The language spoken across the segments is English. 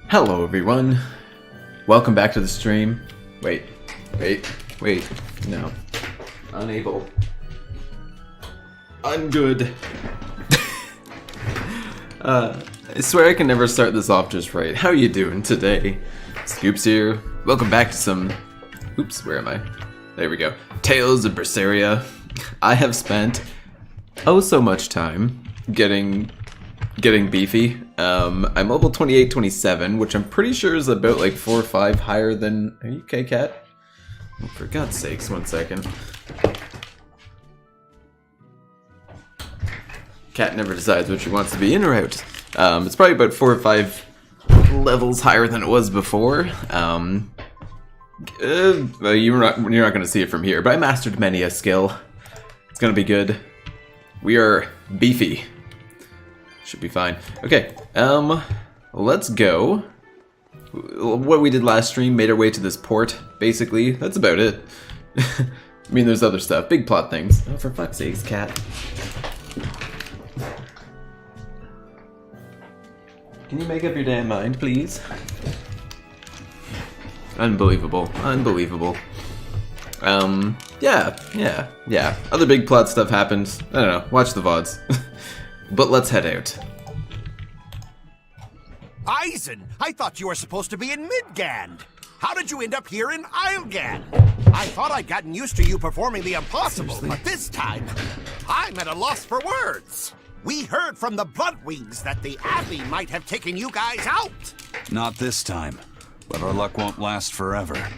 Hello everyone, welcome back to the stream. Wait, no. Unable. I'm good. I swear I can never start this off just right. How you doing today? Scoops here. Welcome back to some... Oops, where am I? There we go. Tales of Berseria. I have spent so much time getting beefy. I'm level 28-27, which I'm pretty sure is about like 4 or 5 higher than... Are you okay, cat? Oh, for God's sakes, 1 second. Cat never decides what she wants to be in or out. It's probably about 4 or 5 levels higher than it was before. Well, you're not going to see it from here, but I mastered many a skill. It's going to be good. We are beefy. Should be fine. Okay, let's go. What we did last stream, made our way to this port, basically. That's about it. I mean, there's other stuff, big plot things. Oh, for fuck's sakes, cat. Can you make up your damn mind, please? Unbelievable. Yeah. Other big plot stuff happened. I don't know, watch the VODs. But let's head out. Eisen, I thought you were supposed to be in Midgand. How did you end up here in Islegand? I thought I'd gotten used to you performing the impossible, Seriously? but this time, I'm at a loss for words. We heard from the Bloodwings that the Abbey might have taken you guys out. Not this time, but our luck won't last forever.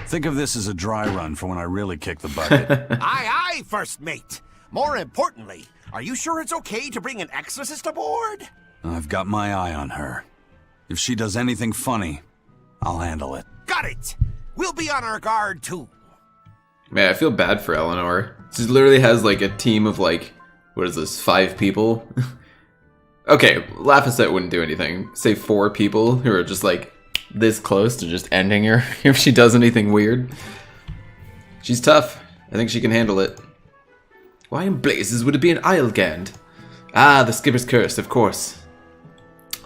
Think of this as a dry run for when I really kick the bucket. Aye, first mate. More importantly, are you sure it's okay to bring an exorcist aboard? I've got my eye on her. If she does anything funny, I'll handle it. Got it. We'll be on our guard, too. Man, I feel bad for Eleanor. She literally has like a team of like, what is this, 5 people? Okay, Laphicet wouldn't do anything. Say 4 people who are just like this close to just ending her if she does anything weird. She's tough. I think she can handle it. Why in blazes would it be an Islegand? Ah, the Skipper's Curse, of course.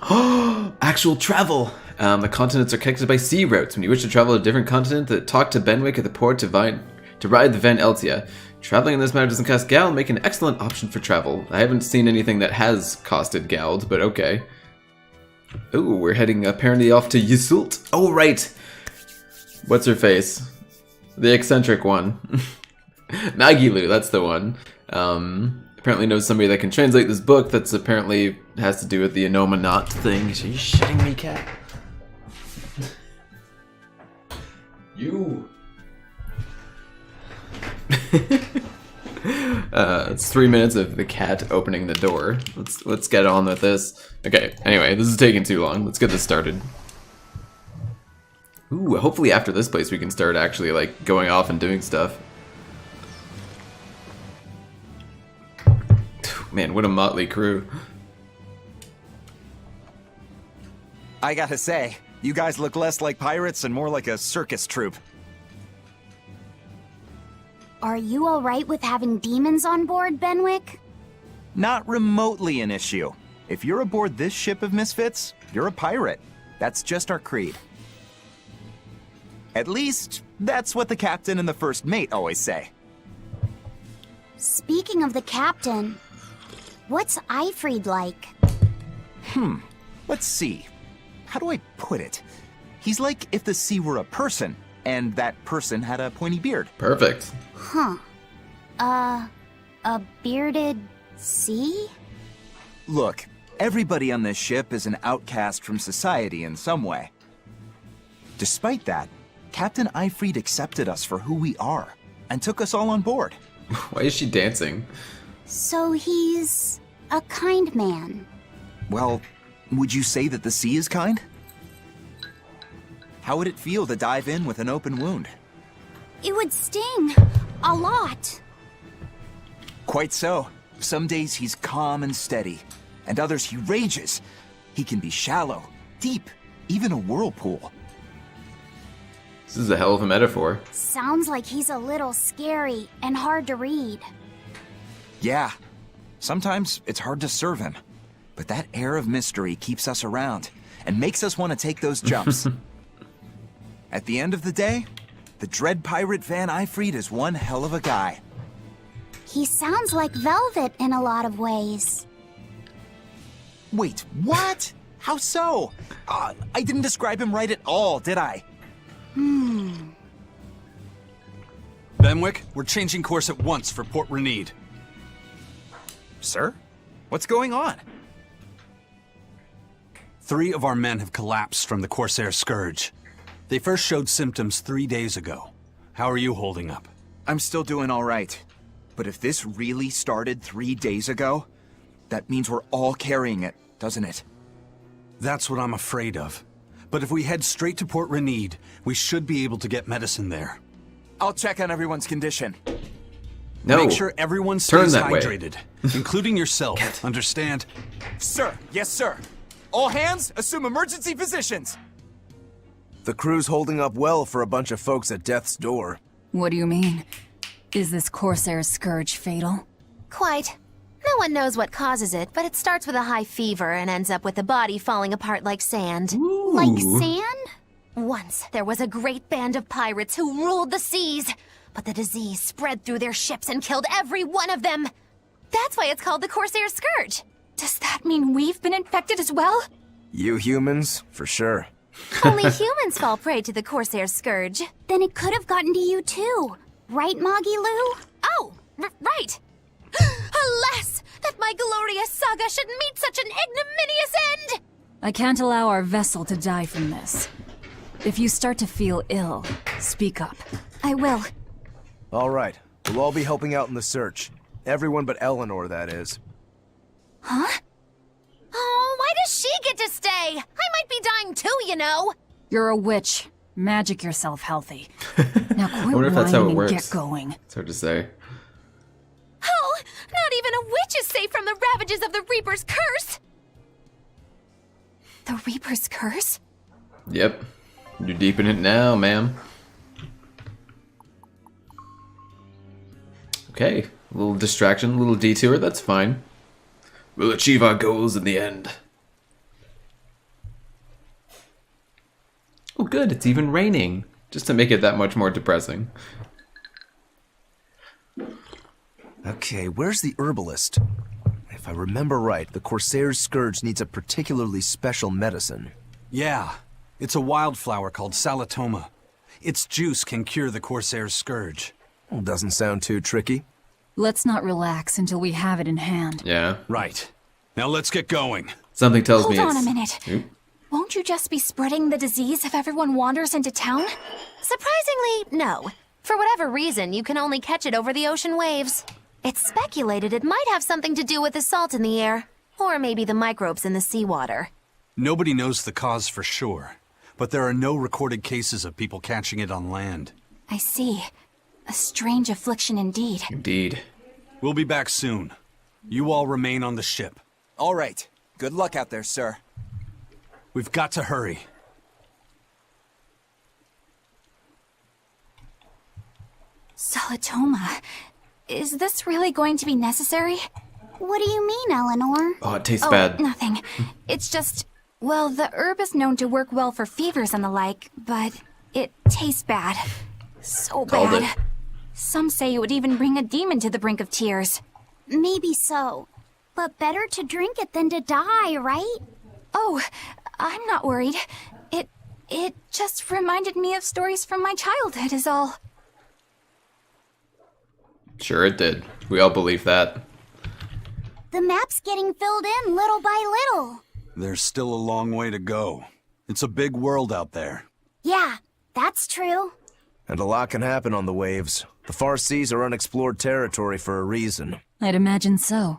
Oh, actual travel! The continents are connected by sea routes. When you wish to travel to a different continent, talk to Benwick at the port to ride the Van Eltia. Traveling in this manner doesn't cost Gal, make an excellent option for travel. I haven't seen anything that has costed Gald, but okay. Ooh, we're heading apparently off to Yusult. Oh, right! What's her face? The eccentric one. Magilu, that's the one. Apparently knows somebody that can translate this book that's apparently has to do with the Anomanot thing. Are you shitting me, cat? You. It's 3 minutes of the cat opening the door. Let's get on with this. Okay, anyway, this is taking too long. Let's get this started. Ooh, hopefully after this place we can start actually like going off and doing stuff. Man, what a motley crew. I gotta say, you guys look less like pirates and more like a circus troupe. Are you alright with having demons on board, Benwick? Not remotely an issue. If you're aboard this ship of misfits, you're a pirate. That's just our creed. At least, that's what the captain and the first mate always say. Speaking of the captain, what's Eifried like? Let's see. How do I put it? He's like if the sea were a person, and that person had a pointy beard. Perfect. Huh. A bearded sea? Look, everybody on this ship is an outcast from society in some way. Despite that, Captain Eifried accepted us for who we are, and took us all on board. Why is she dancing? So he's a kind man. Well, would you say that the sea is kind? How would it feel to dive in with an open wound? It would sting. A lot. Quite so. Some days he's calm and steady, and others he rages. He can be shallow, deep, even a whirlpool. This is a hell of a metaphor. Sounds like he's a little scary and hard to read. Yeah, sometimes it's hard to serve him, but that air of mystery keeps us around, and makes us want to take those jumps. At the end of the day, the Dread Pirate Van Eyfried is one hell of a guy. He sounds like Velvet in a lot of ways. Wait, what? How so? I didn't describe him right at all, did I? Benwick, we're changing course at once for Port Renede. Sir? What's going on? 3 of our men have collapsed from the Corsair Scourge. They first showed symptoms 3 days ago. How are you holding up? I'm still doing all right. But if this really started 3 days ago, that means we're all carrying it, doesn't it? That's what I'm afraid of. But if we head straight to Port Renede, we should be able to get medicine there. I'll check on everyone's condition. No. Make sure everyone Turn stays that way. hydrated, including yourself, understand? Sir, yes sir. All hands, assume emergency positions. The crew's holding up well for a bunch of folks at death's door. What do you mean? Is this Corsair Scourge fatal? Quite. No one knows what causes it, but it starts with a high fever and ends up with the body falling apart like sand. Like sand? Once, there was a great band of pirates who ruled the seas, but the disease spread through their ships and killed every one of them. That's why it's called the Corsair Scourge. Does that mean we've been infected as well? You humans, for sure. Only humans fall prey to the Corsair Scourge. Then it could have gotten to you too. Right, Moggy Lou? Oh, right. Alas, that my glorious saga should meet such an ignominious end! I can't allow our vessel to die from this. If you start to feel ill, speak up. I will. All right, we'll all be helping out in the search. Everyone but Eleanor, that is. Huh? Oh, why does she get to stay? I might be dying too, you know. You're a witch. Magic yourself healthy. Now quit wonder if that's how it whining and works. get going. It's hard to say. Oh, not even a witch is safe from the ravages of the Reaper's curse! The Reaper's curse? Yep. You're deep in it now, ma'am. Okay. A little distraction, a little detour, that's fine. We'll achieve our goals in the end. Oh good, it's even raining. Just to make it that much more depressing. Okay, where's the herbalist? If I remember right, the Corsair's Scourge needs a particularly special medicine. Yeah, it's a wildflower called Salatoma. Its juice can cure the Corsair's Scourge. Doesn't sound too tricky. Let's not relax until we have it in hand. Yeah. Right. Now let's get going. Something tells Hold me on it's... a minute. Oop. Won't you just be spreading the disease if everyone wanders into town? Surprisingly, no. For whatever reason, you can only catch it over the ocean waves. It's speculated it might have something to do with the salt in the air, or maybe the microbes in the seawater. Nobody knows the cause for sure, but there are no recorded cases of people catching it on land. I see. A strange affliction indeed. Indeed. We'll be back soon. You all remain on the ship. All right. Good luck out there, sir. We've got to hurry. Salatoma. Is this really going to be necessary? What do you mean, Eleanor? Oh, it tastes Oh, bad. nothing. It's just, well, the herb is known to work well for fevers and the like, but it tastes bad. So Called bad. it. Some say it would even bring a demon to the brink of tears. Maybe so. But better to drink it than to die, right? Oh, I'm not worried. It just reminded me of stories from my childhood is all. Sure it did. We all believe that. The map's getting filled in little by little. There's still a long way to go. It's a big world out there. Yeah, that's true. And a lot can happen on the waves. The far seas are unexplored territory for a reason. I'd imagine so.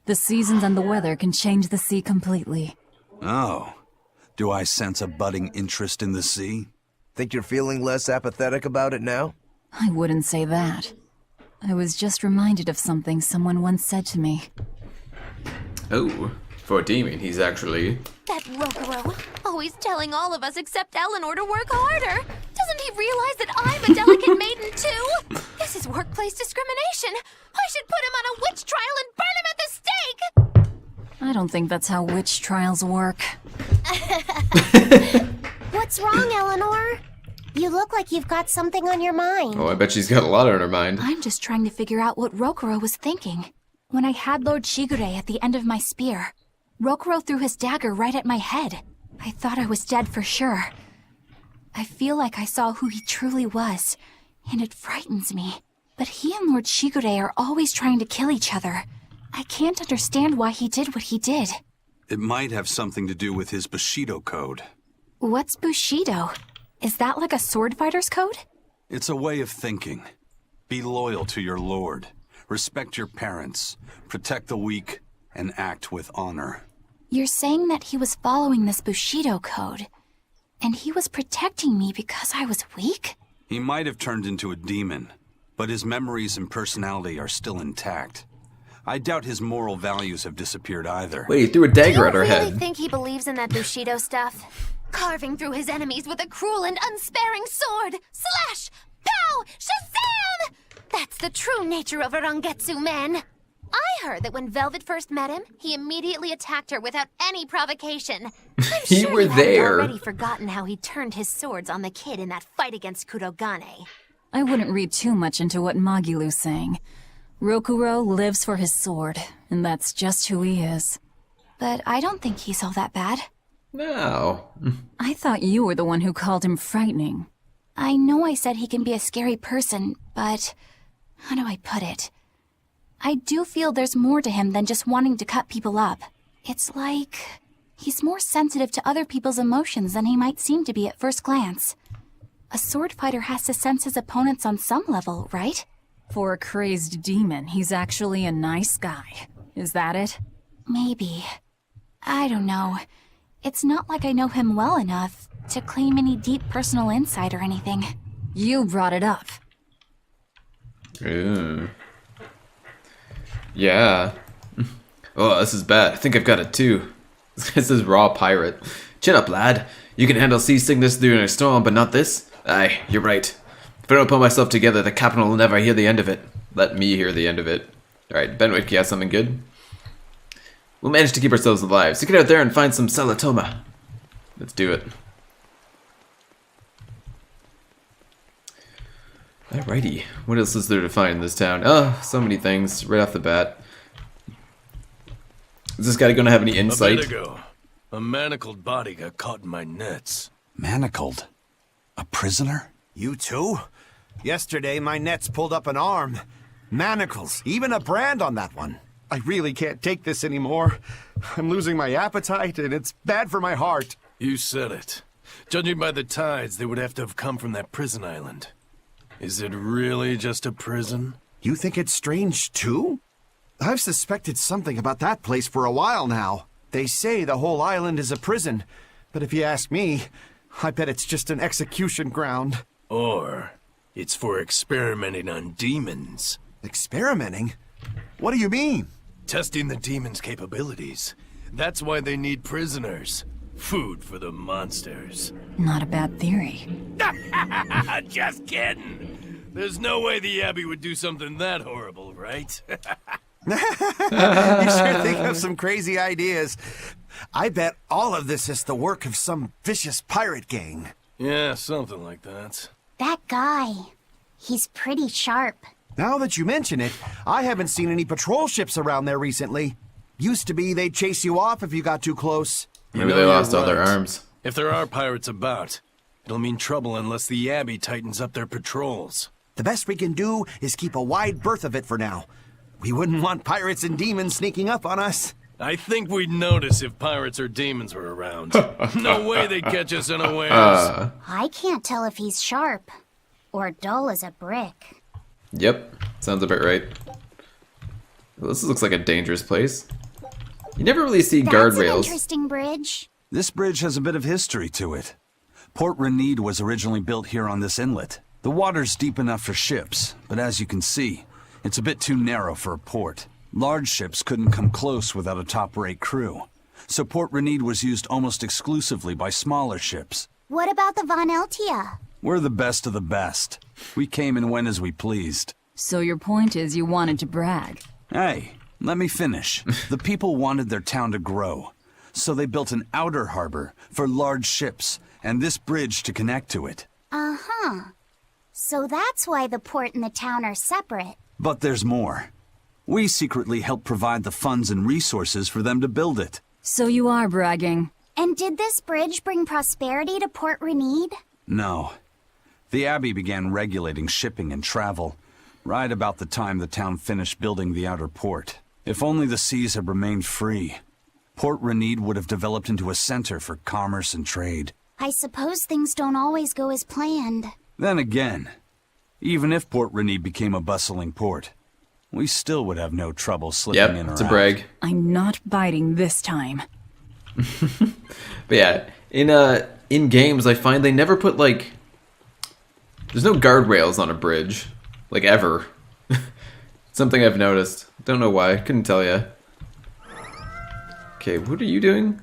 The seasons and the weather can change the sea completely. Oh. Do I sense a budding interest in the sea? Think you're feeling less apathetic about it now? I wouldn't say that. I was just reminded of something someone once said to me. Oh, for a demon, he's actually... That Rokuro, always telling all of us except Eleanor to work harder. Doesn't he realize that I'm a delicate maiden too? This is workplace discrimination. I should put him on a witch trial and burn him at the stake! I don't think that's how witch trials work. What's wrong, Eleanor? You look like you've got something on your mind. Oh, I bet she's got a lot on her mind. I'm just trying to figure out what Rokuro was thinking. When I had Lord Shigure at the end of my spear, Rokuro threw his dagger right at my head. I thought I was dead for sure. I feel like I saw who he truly was, and it frightens me. But he and Lord Shigure are always trying to kill each other. I can't understand why he did what he did. It might have something to do with his Bushido code. What's Bushido? Is that like a sword fighter's code? It's a way of thinking. Be loyal to your lord. Respect your parents. Protect the weak. And act with honor. You're saying that he was following this Bushido code, and he was protecting me because I was weak? He might have turned into a demon, but his memories and personality are still intact. I doubt his moral values have disappeared either. Wait, he threw a dagger at her Do you really head. think he believes in that Bushido stuff? Carving through his enemies with a cruel and unsparing sword! Slash! Pow! Shazam! That's the true nature of a Rangetsu man. I heard that when Velvet first met him, he immediately attacked her without any provocation. I'm You sure were you haven't there. already forgotten how he turned his swords on the kid in that fight against Kurogane. I wouldn't read too much into what Magilu's saying. Rokuro lives for his sword, and that's just who he is. But I don't think he's all that bad. No. I thought you were the one who called him frightening. I know I said he can be a scary person, but how do I put it? I do feel there's more to him than just wanting to cut people up. It's like he's more sensitive to other people's emotions than he might seem to be at first glance. A sword fighter has to sense his opponents on some level, right? For a crazed demon, he's actually a nice guy. Is that it? Maybe. I don't know. It's not like I know him well enough to claim any deep personal insight or anything. You brought it up. Ew. Yeah. Oh, this is bad. I think I've got it too. This is raw pirate. Chin up, lad. You can handle seasickness during a storm, but not this? Aye, you're right. If I don't put myself together, the captain will never hear the end of it. Let me hear the end of it. Alright, Benwick, you have something good? We'll manage to keep ourselves alive, so get out there and find some Salatoma. Let's do it. Alrighty, what else is there to find in this town? Oh, so many things, right off the bat. Is this guy gonna have any insight? A bit ago, a manacled body got caught in my nets. Manacled? A prisoner? You too? Yesterday, my nets pulled up an arm. Manacles, even a brand on that one. I really can't take this anymore. I'm losing my appetite, and it's bad for my heart. You said it. Judging by the tides, they would have to have come from that prison island. Is it really just a prison? You think it's strange, too? I've suspected something about that place for a while now. They say the whole island is a prison, but if you ask me, I bet it's just an execution ground. Or it's for experimenting on demons. Experimenting? What do you mean? Testing the demons' capabilities. That's why they need prisoners. Food for the monsters. Not a bad theory. Just kidding. There's no way the Abbey would do something that horrible, right? You sure think of some crazy ideas. I bet all of this is the work of some vicious pirate gang. Yeah, something like that. That guy, he's pretty sharp. Now that you mention it, I haven't seen any patrol ships around there recently. Used to be they'd chase you off if you got too close. Maybe they lost all their arms. If there are pirates about, it'll mean trouble unless the Abbey tightens up their patrols. The best we can do is keep a wide berth of it for now. We wouldn't want pirates and demons sneaking up on us. I think we'd notice if pirates or demons were around. No way they'd catch us unawares. I can't tell if he's sharp or dull as a brick. Yep, sounds about right. Well, this looks like a dangerous place. You never really see That's guardrails. an interesting bridge. This bridge has a bit of history to it. Port Renede was originally built here on this inlet. The water's deep enough for ships, but as you can see, it's a bit too narrow for a port. Large ships couldn't come close without a top-rate crew. So Port Renede was used almost exclusively by smaller ships. What about the Von Eltia? We're the best of the best. We came and went as we pleased. So your point is you wanted to brag? Hey, Let me finish. The people wanted their town to grow, so they built an outer harbor for large ships and this bridge to connect to it. Uh-huh. So that's why the port and the town are separate. But there's more. We secretly helped provide the funds and resources for them to build it. So you are bragging. And did this bridge bring prosperity to Port Renede? No. The Abbey began regulating shipping and travel right about the time the town finished building the outer port. If only the seas had remained free, Port Renede would have developed into a center for commerce and trade. I suppose things don't always go as planned. Then again, even if Port Renede became a bustling port, we still would have no trouble slipping in or it's a out. brag. I'm not biting this time. But yeah, in games I find they never put like there's no guardrails on a bridge, like ever. Something I've noticed. Don't know why. Couldn't tell you. Okay, what are you doing?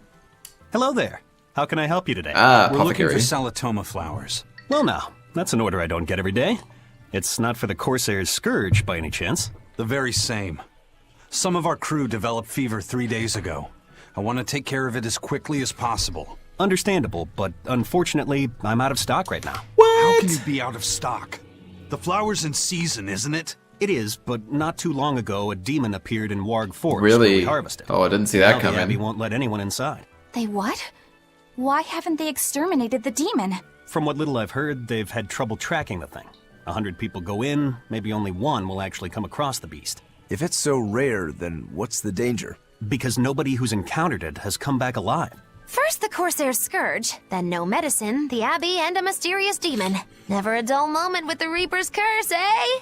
Hello there. How can I help you today? Ah, We're looking apothecary. for Salatoma flowers. Well, now, that's an order I don't get every day. It's not for the Corsair's Scourge, by any chance. The very same. Some of our crew developed fever 3 days ago. I want to take care of it as quickly as possible. Understandable, but unfortunately, I'm out of stock right now. How can you be out of stock? The flower's in season, isn't it? It is, but not too long ago, a demon appeared in Warg Forest Really? where we harvested. Oh, I didn't see that Now the Abbey coming. won't let anyone inside. They what? Why haven't they exterminated the demon? From what little I've heard, they've had trouble tracking the thing. 100 people go in, maybe only one will actually come across the beast. If it's so rare, then what's the danger? Because nobody who's encountered it has come back alive. First the Corsair Scourge, then no medicine, the Abbey, and a mysterious demon. Never a dull moment with the Reaper's curse, eh?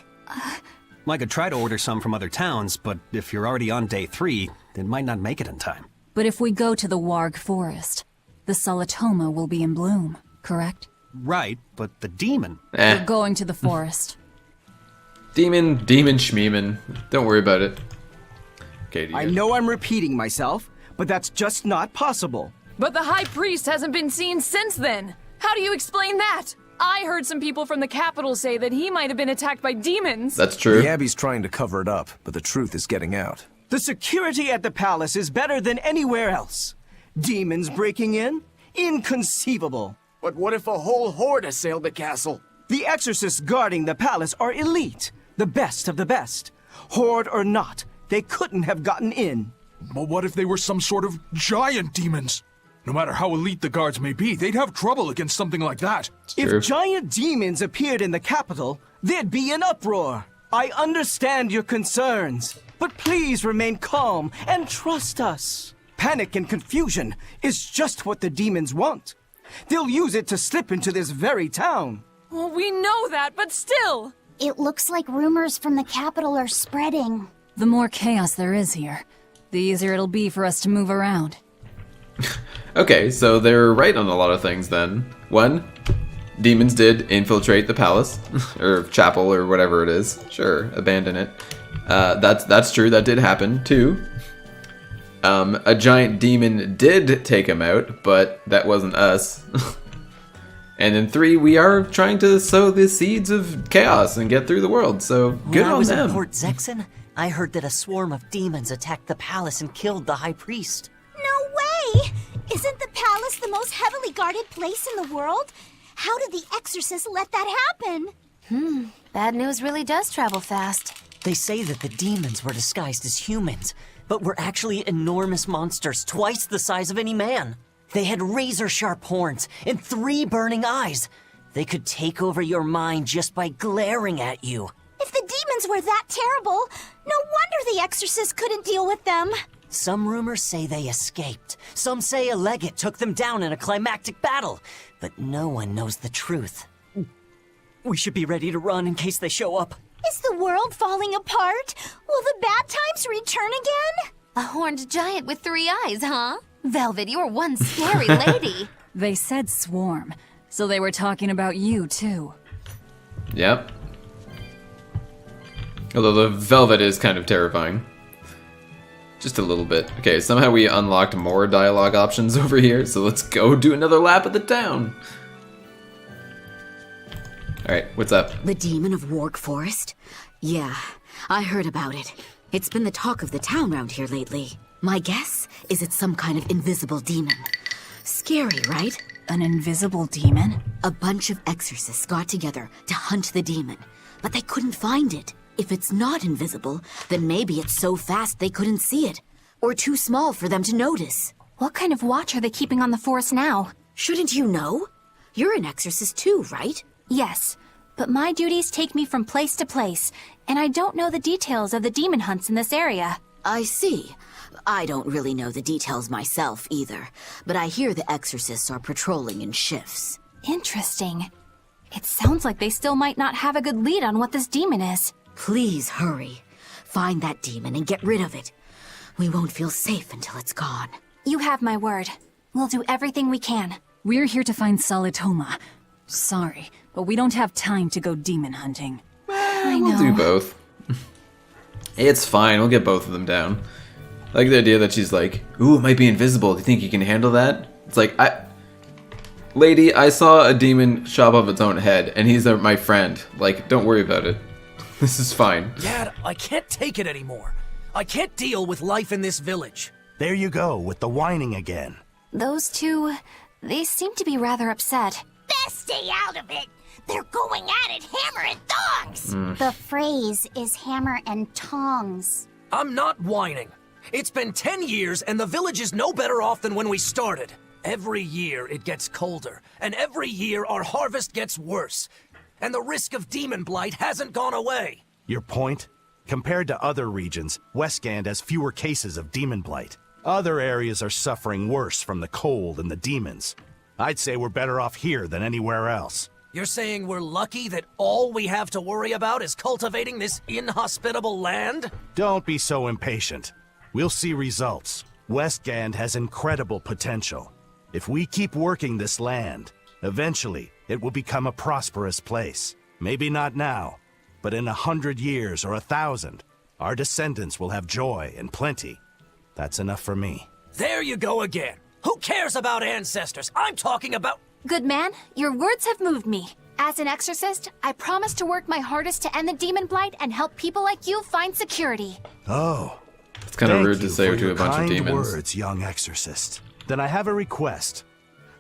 I could try to order some from other towns, but if you're already on day 3, it might not make it in time. But if we go to the Warg Forest, the Salatoma will be in bloom, correct? Right, but the demon... We're going to the forest. Demon schmeeman. Don't worry about it. Okay, do you I know I'm repeating myself, but that's just not possible. But the High Priest hasn't been seen since then. How do you explain that? I heard some people from the capital say that he might have been attacked by demons. That's true. The Abbey's trying to cover it up, but the truth is getting out. The security at the palace is better than anywhere else. Demons breaking in? Inconceivable. But what if a whole horde assailed the castle? The exorcists guarding the palace are elite, the best of the best. Horde or not, they couldn't have gotten in. But what if they were some sort of giant demons? No matter how elite the guards may be, they'd have trouble against something like that. If giant demons appeared in the capital, there'd be an uproar. I understand your concerns, but please remain calm and trust us. Panic and confusion is just what the demons want. They'll use it to slip into this very town. Well, we know that, but still. It looks like rumors from the capital are spreading. The more chaos there is here, the easier it'll be for us to move around. Okay, so they're right on a lot of things then. 1, demons did infiltrate the palace, or chapel, or whatever it is. Sure, abandon it. That's true, that did happen. 2, a giant demon did take him out, but that wasn't us. And in 3, we are trying to sow the seeds of chaos and get through the world, so good When I on was them. in Port Zexen, I heard that a swarm of demons attacked the palace and killed the High Priest. No way! Isn't the palace the most heavily guarded place in the world? How did the exorcists let that happen? Bad news really does travel fast. They say that the demons were disguised as humans, but were actually enormous monsters twice the size of any man. They had razor-sharp horns and 3 burning eyes. They could take over your mind just by glaring at you. If the demons were that terrible, no wonder the exorcists couldn't deal with them. Some rumors say they escaped. Some say a legate took them down in a climactic battle. But no one knows the truth. We should be ready to run in case they show up. Is the world falling apart? Will the bad times return again? A horned giant with 3 eyes, huh? Velvet, you're one scary lady. They said swarm, so they were talking about you too. Yep. Although the velvet is kind of terrifying. Just a little bit. Okay, somehow we unlocked more dialogue options over here, so let's go do another lap of the town. Alright, what's up? The demon of Warg Forest? Yeah, I heard about it. It's been the talk of the town round here lately. My guess is it's some kind of invisible demon. Scary, right? An invisible demon? A bunch of exorcists got together to hunt the demon, but they couldn't find it. If it's not invisible, then maybe it's so fast they couldn't see it, or too small for them to notice. What kind of watch are they keeping on the forest now? Shouldn't you know? You're an exorcist too, right? Yes, but my duties take me from place to place, and I don't know the details of the demon hunts in this area. I see. I don't really know the details myself either, but I hear the exorcists are patrolling in shifts. Interesting. It sounds like they still might not have a good lead on what this demon is. Please hurry. Find that demon and get rid of it. We won't feel safe until it's gone. You have my word. We'll do everything we can. We're here to find Salitoma. Sorry, but we don't have time to go demon hunting. I know. We'll do both. It's fine, we'll get both of them down. I like the idea that she's like, ooh, it might be invisible. Do you think you can handle that? It's like, Lady, I saw a demon chop off its own head, and he's my friend. Like, don't worry about it. This is fine. Dad, I can't take it anymore. I can't deal with life in this village. There you go, with the whining again. Those two, they seem to be rather upset. Best stay out of it. They're going at it hammer and tongs. The phrase is hammer and tongs. I'm not whining. It's been 10 years and the village is no better off than when we started. Every year it gets colder, and every year our harvest gets worse. And the risk of demon blight hasn't gone away. Your point? Compared to other regions, Westgand has fewer cases of demon blight. Other areas are suffering worse from the cold and the demons. I'd say we're better off here than anywhere else. You're saying we're lucky that all we have to worry about is cultivating this inhospitable land? Don't be so impatient. We'll see results. Westgand has incredible potential. If we keep working this land, eventually it will become a prosperous place. Maybe not now, but in 100 years or 1,000, our descendants will have joy and plenty. That's enough for me. There you go again. Who cares about ancestors? I'm talking about... Good man, your words have moved me. As an exorcist, I promise to work my hardest to end the demon blight and help people like you find security. Oh. It's kind of rude to say to a bunch of kind demons. Words, young exorcist. Then I have a request.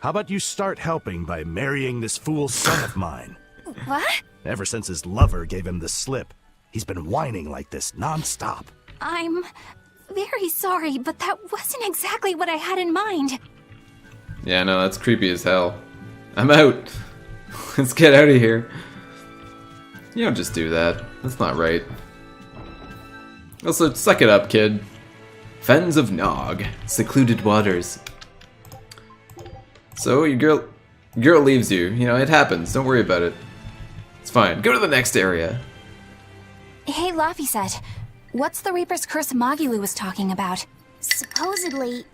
How about you start helping by marrying this fool's son of mine? What? Ever since his lover gave him the slip, he's been whining like this non-stop. I'm very sorry, but that wasn't exactly what I had in mind. Yeah, no, that's creepy as hell. I'm out. Let's get out of here. You don't just do that. That's not right. Also, suck it up, kid. Fens of Nog, secluded waters. So, your girl leaves you. You know, it happens. Don't worry about it. It's fine. Go to the next area. Hey, Laphicet. What's the Reaper's Curse Magilu was talking about? Supposedly,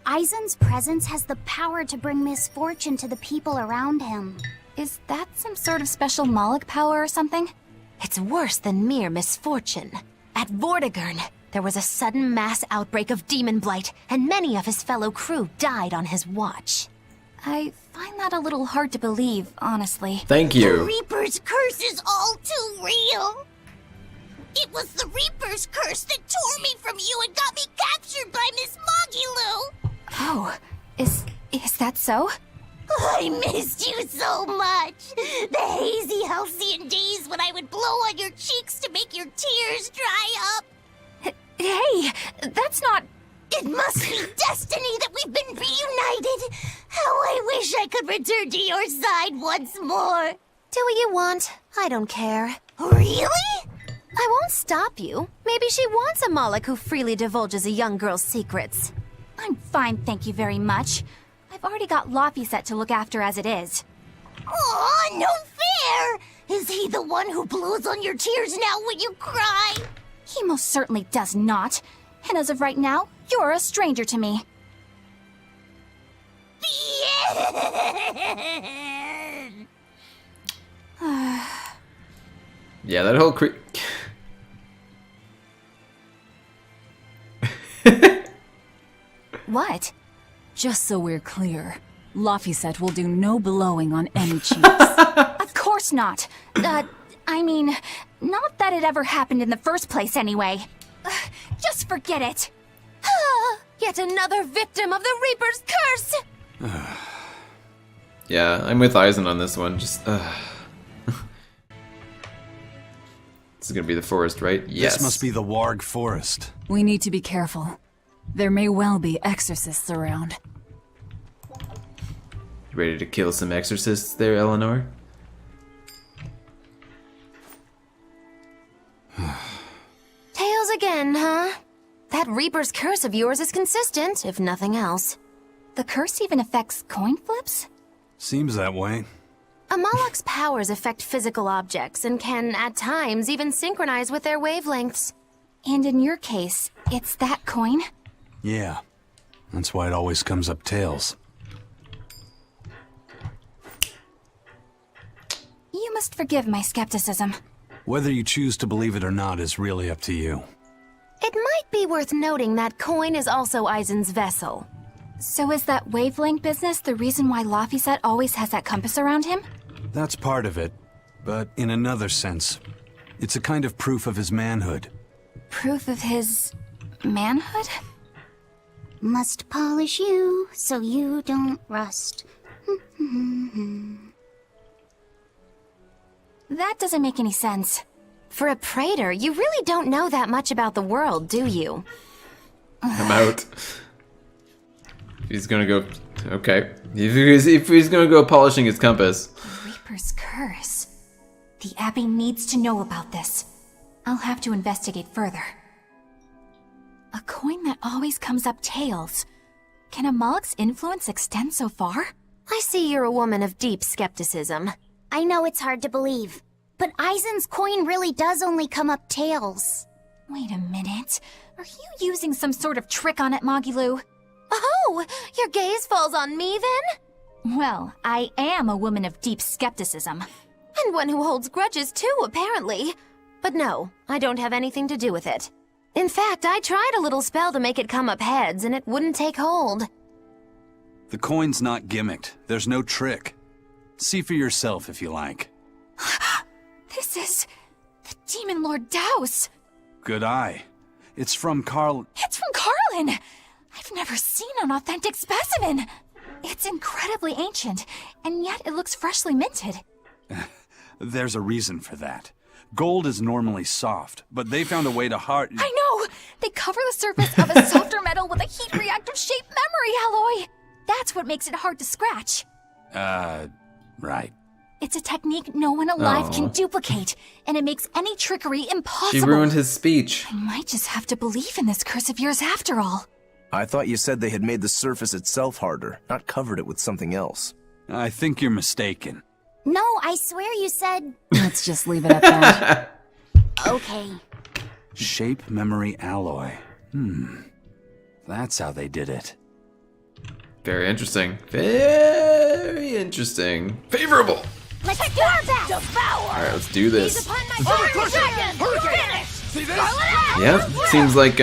Eisen's presence has the power to bring misfortune to the people around him. Is that some sort of special Moloch power or something? It's worse than mere misfortune. At Vortigern, there was a sudden mass outbreak of demon blight, and many of his fellow crew died on his watch. I find that a little hard to believe, honestly. Thank you. The Reaper's Curse is all too real. It was the Reaper's Curse that tore me from you and got me captured by Miss Magilu. Oh, is that so? I missed you so much. The hazy, halcyon days when I would blow on your cheeks to make your tears dry up. Hey, that's not... It must be destiny that we've been reunited. How I wish I could return to your side once more. Do what you want. I don't care. Really? I won't stop you. Maybe she wants a Moloch who freely divulges a young girl's secrets. I'm fine, thank you very much. I've already got Laphicet to look after as it is. Aw, no fair! Is he the one who blows on your tears now when you cry? He most certainly does not. And as of right now, you're a stranger to me. Yeah, that whole What? Just so we're clear, Laphicet will do no blowing on any cheeks. Of course not. I mean, not that it ever happened in the first place anyway. Just forget it. Yet another victim of the Reaper's curse! Yeah, I'm with Eisen on this one. Just, This is gonna be the forest, right? Yes. This must be the Warg Forest. We need to be careful. There may well be exorcists around. You ready to kill some exorcists there, Eleanor? Tails again, huh? That Reaper's curse of yours is consistent, if nothing else. The curse even affects coin flips? Seems that way. Amalok's powers affect physical objects and can, at times, even synchronize with their wavelengths. And in your case, it's that coin? Yeah. That's why it always comes up tails. You must forgive my skepticism. Whether you choose to believe it or not is really up to you. It might be worth noting that coin is also Eisen's vessel. So is that wavelength business the reason why Laphicet always has that compass around him? That's part of it, but in another sense, it's a kind of proof of his manhood. Proof of his manhood? Must polish you so you don't rust. That doesn't make any sense. For a praetor, you really don't know that much about the world, do you? I'm out. He's gonna go... Okay. If he's gonna go polishing his compass. The Reaper's curse. The Abbey needs to know about this. I'll have to investigate further. A coin that always comes up tails. Can Amalek's influence extend so far? I see you're a woman of deep skepticism. I know it's hard to believe, but Eisen's coin really does only come up tails. Wait a minute. Are you using some sort of trick on it, Magilu? Oh, your gaze falls on me then? Well, I am a woman of deep skepticism. And one who holds grudges too, apparently. But no, I don't have anything to do with it. In fact, I tried a little spell to make it come up heads, and it wouldn't take hold. The coin's not gimmicked. There's no trick. See for yourself if you like. This is... the Demon Lord Daus. Good eye. It's from Carl... It's from Carlin! I've never seen an authentic specimen. It's incredibly ancient, and yet it looks freshly minted. There's a reason for that. Gold is normally soft, but they found a way to hard... I know! They cover the surface of a softer metal with a heat-reactive shaped memory alloy! That's what makes it hard to scratch. Right. It's a technique no one alive can duplicate, and it makes any trickery impossible. She ruined his speech. I might just have to believe in this curse of yours after all. I thought you said they had made the surface itself harder, not covered it with something else. I think you're mistaken. No, I swear you said... Let's just leave it at that. Okay. Shape memory alloy. That's how they did it. Very interesting. Very interesting. Favorable! Let's do our best! Devour! Alright, let's do this. Hurricane! Yeah, seems like,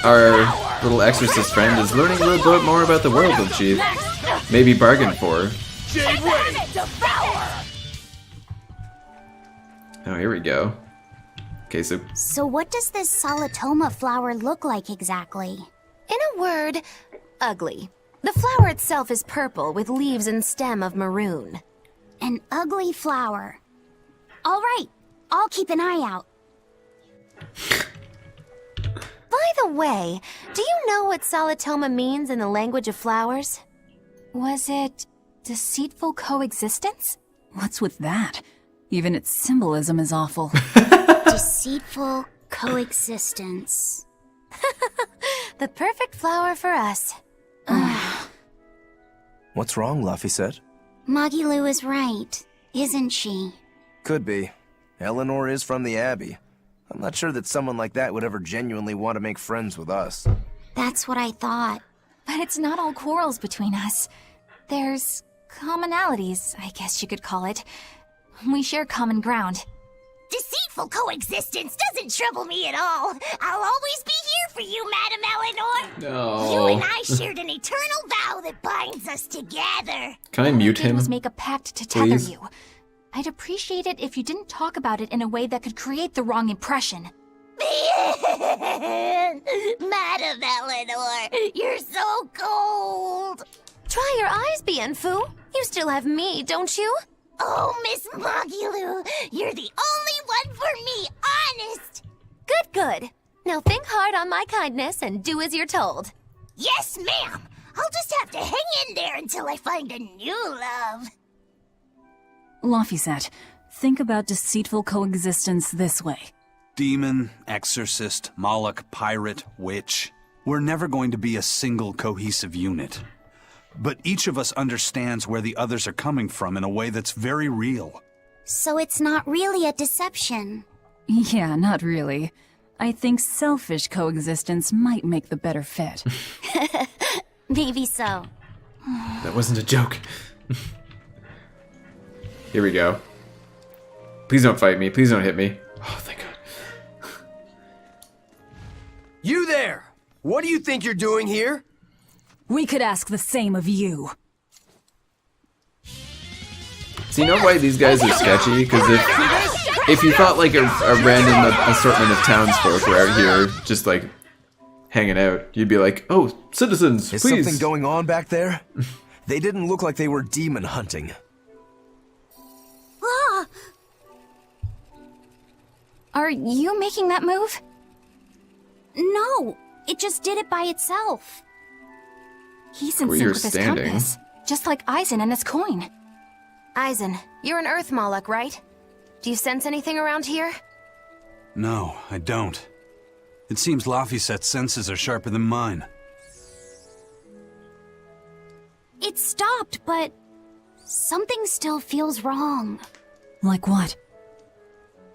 our little exorcist friend is learning a little bit more about the world than she maybe bargained for. Oh, here we go. Okay, so... So what does this Solitoma flower look like exactly? In a word, ugly. The flower itself is purple with leaves and stem of maroon. An ugly flower. All right, I'll keep an eye out. By the way, do you know what Solitoma means in the language of flowers? Was it deceitful coexistence? What's with that? Even its symbolism is awful. Deceitful coexistence. The perfect flower for us. What's wrong, Laphicet? Magilu is right, isn't she? Could be. Eleanor is from the Abbey. I'm not sure that someone like that would ever genuinely want to make friends with us. That's what I thought. But it's not all quarrels between us. There's commonalities, I guess you could call it. We share common ground. Deceitful coexistence doesn't trouble me at all. I'll always be here for you, Madam Eleanor. No. You and I shared an eternal vow that binds us together. Can I mute him? Was make a pact to tether please? you. I'd appreciate it if you didn't talk about it in a way that could create the wrong impression. Madam Eleanor, you're so cold. Try your eyes, Bien Fu. You still have me, don't you? Oh, Miss Magilou, you're the only one for me, honest. Good, good. Now think hard on my kindness and do as you're told. Yes, ma'am. I'll just have to hang in there until I find a new love. Laphicet, think about deceitful coexistence this way. Demon, exorcist, Moloch, pirate, witch. We're never going to be a single cohesive unit. But each of us understands where the others are coming from in a way that's very real. So it's not really a deception. Yeah, not really. I think selfish coexistence might make the better fit. Maybe so. That wasn't a joke. Here we go. Please don't fight me. Please don't hit me. Oh, thank God. You there! What do you think you're doing here? We could ask the same of you. So you know why these guys are sketchy? Because if you thought like a random assortment of townsfolk were out here just like hanging out, you'd be like, oh, citizens, Is please. something going on back there? They didn't look like they were demon hunting. Ah! Are you making that move? No, it just did it by itself. He's in Where sync you're with his standing. compass, just like Eisen and his coin. Eisen, you're an Earth Moloch, right? Do you sense anything around here? No, I don't. It seems Laphicet's senses are sharper than mine. It stopped, but something still feels wrong. Like what?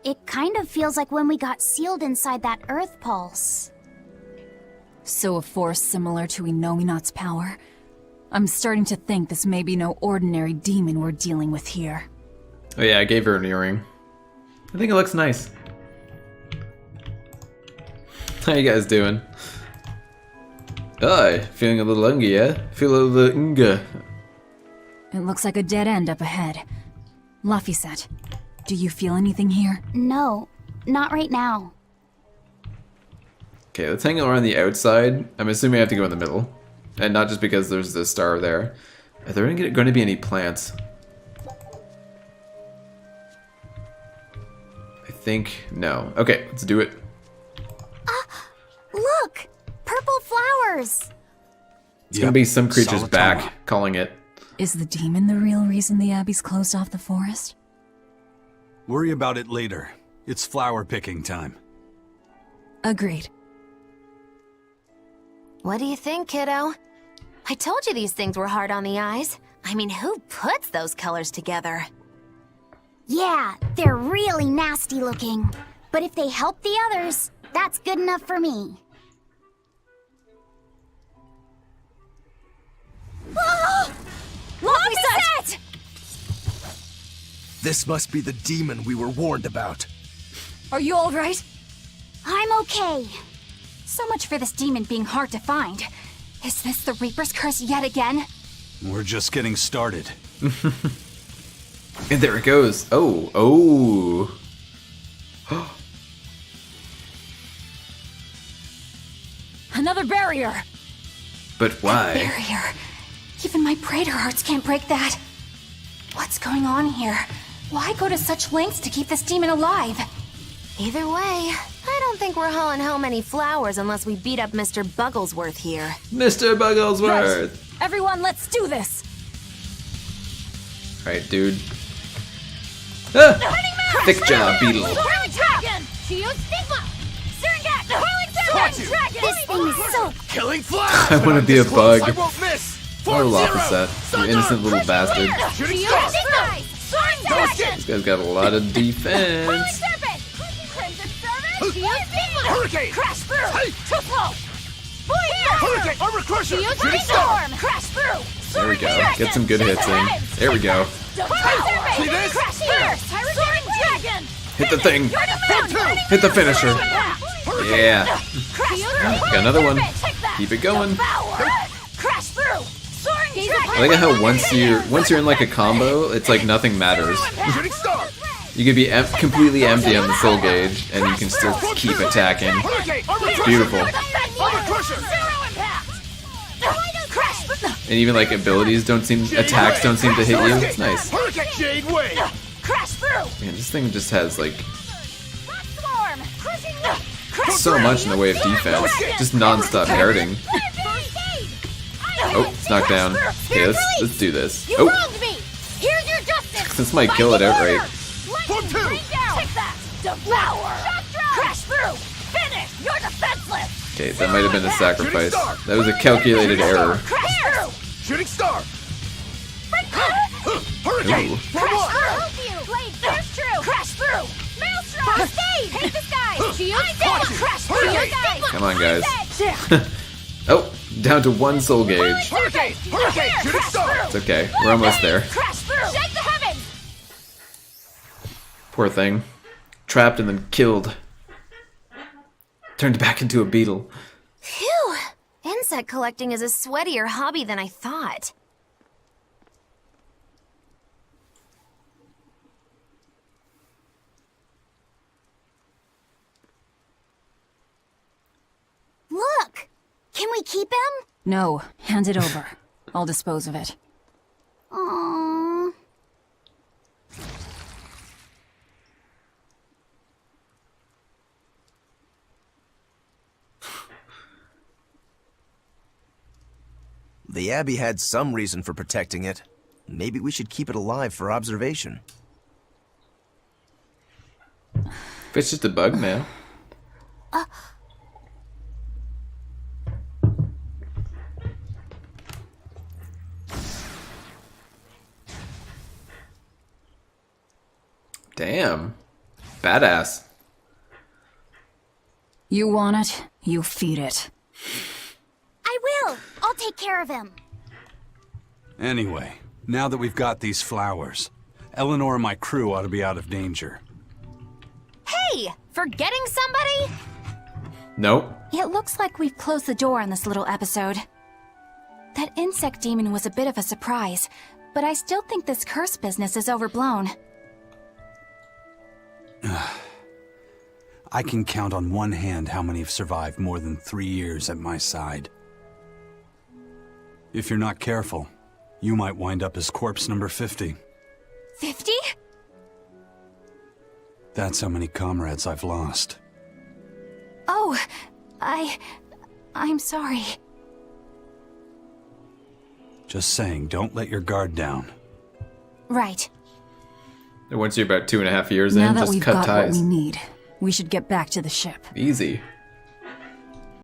It kind of feels like when we got sealed inside that Earth Pulse. So a force similar to Inominat's power? I'm starting to think this may be no ordinary demon we're dealing with here. Oh yeah, I gave her an earring. I think it looks nice. How you guys doing? Hi, feeling a little ungy, yeah? Feel a little unga. It looks like a dead end up ahead. Laphicet, do you feel anything here? No, not right now. Okay, let's hang around the outside. I'm assuming I have to go in the middle. And not just because there's the star there. Are there going to be any plants? I think no. Okay, let's do it. Look! Purple flowers! It's going to be some creature's Solitama. back calling it. Is the demon the real reason the Abbey's closed off the forest? Worry about it later. It's flower picking time. Agreed. What do you think, kiddo? I told you these things were hard on the eyes. I mean, who puts those colors together? Yeah, they're really nasty looking. But if they help the others, that's good enough for me. Oh! Laphicet! This must be the demon we were warned about. Are you alright? I'm okay. So much for this demon being hard to find. Is this the Reaper's curse yet again? We're just getting started. And there it goes. Oh, oh. Another barrier! But why? Barrier. Even my Praetor hearts can't break that. What's going on here? Why go to such lengths to keep this demon alive? Either way, I don't think we're hauling home any flowers unless we beat up Mr. Bugglesworth here. Mr. Bugglesworth! Right. Everyone, let's do this! Alright, dude. Ah! Thick job, beetle. This thing is so... Killing flowers! I want to be a bug. I won't miss! Or Laphicet, you innocent little bastard. Shooting star! This guy's got a lot of defense. Hurricane! Crash through! Hey! Too slow! Hurricane! Armor Crusher! Shooting Storm! star! Crash through! There we go. Get some good hits in. There we go. See this? Crash here! Dragon! Hit the thing. Hit the finisher. Yeah. Got another one. Keep it going. Crash through! Soaring dragon! I like how once you're in like a combo, it's like nothing matters. Shooting star! You could be completely empty on the soul gauge, and you can still keep attacking. Hurricane! Armor beautiful. And even like attacks don't seem to hit you. It's nice. Man, this thing just has like so much in the way of defense. Just non-stop parroting. Oh, it's knocked down. Okay, let's do this. Oh, this might kill it outright. Okay, that might have been a sacrifice. That was a calculated error. Shooting star. Ooh. Come on, guys. Oh, down to 1 soul gauge. It's okay. We're almost there. Poor thing. Trapped and then killed. Turned back into a beetle. Phew! Insect collecting is a sweatier hobby than I thought. Look! Can we keep him? No, hand it over. I'll dispose of it. Aww. The Abbey had some reason for protecting it. Maybe we should keep it alive for observation. If it's just a bug, man. Damn. Badass. You want it, you feed it. I will. I'll take care of him. Anyway, now that we've got these flowers, Eleanor and my crew ought to be out of danger. Hey! Forgetting somebody? Nope. It looks like we've closed the door on this little episode. That insect demon was a bit of a surprise, but I still think this curse business is overblown. I can count on one hand how many have survived more than 3 years at my side. If you're not careful, you might wind up as corpse number 50. 50? That's how many comrades I've lost. Oh, I'm sorry. Just saying, don't let your guard down. Right. And once you're about 2.5 years Now in, that just we've cut got ties. what we need, we should get back to the ship. Easy.